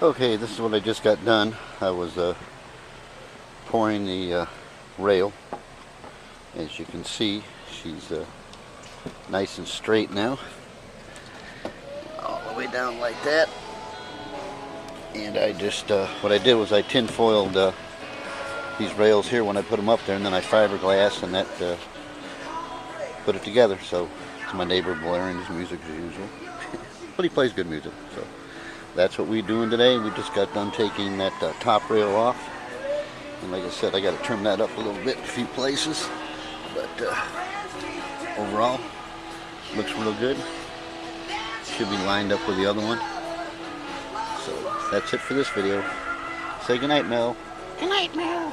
Okay, this is what I just got done. I was pouring the rail. As you can see, she's nice and straight now. All the way down like that. And I just, what I did was I tin foiled these rails here when I put them up there, and then I fiberglass and that put it together. So it's my neighbor blaring his music as usual. But he plays good music, so that's what we're doing today. We just got done taking that top rail off, and like I said, I got to trim that up a little bit in a few places, but overall looks real good. Should be lined up with the other one. So that's it for this video. Say goodnight, Mel. Good night, Mel.